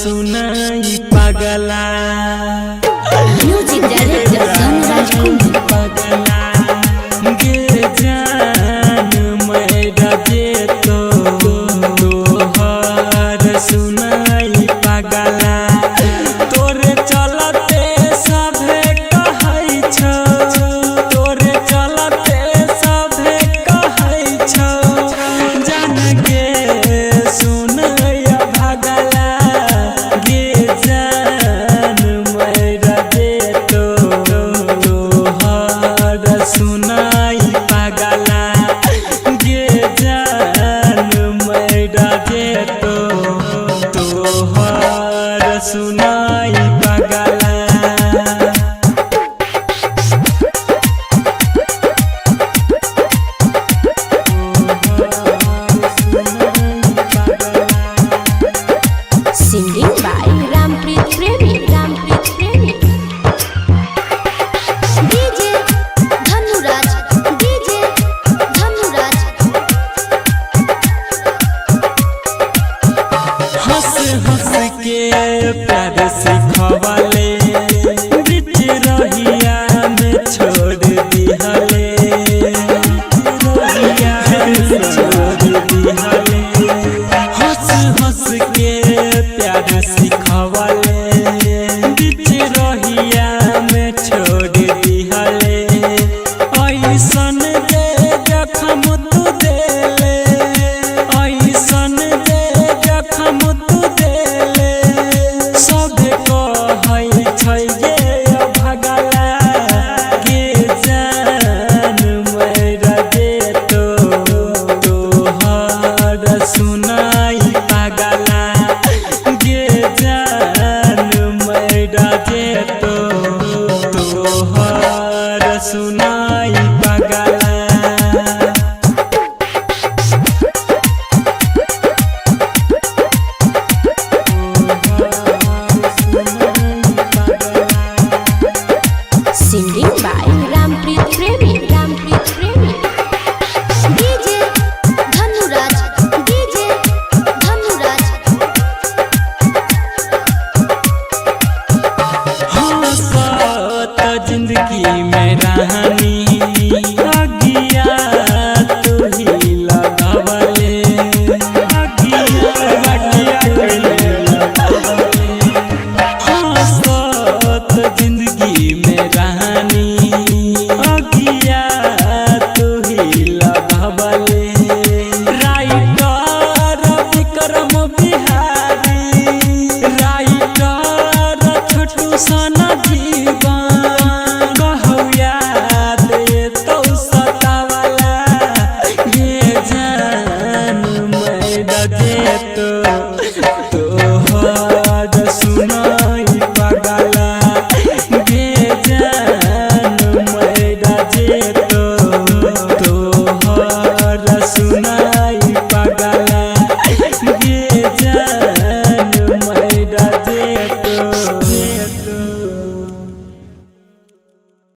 सुनाई पगला music director Dhanraj Kumar पगला गे जान मेरा जे तो तोहर सुनाई पगला तोरे चलते सभे कहै छौ तोरे चलते सभे कहै छौ जान गे सुन भगला गे जान मेरा जे तो तोहर सुनाई पगला गे जान मेरा जे तो तोहर सुनाई पगला सिंगिंग बाय रामप्रीत प्रेमी डीजे धनुराज हंस हंस के प्यार सिखवले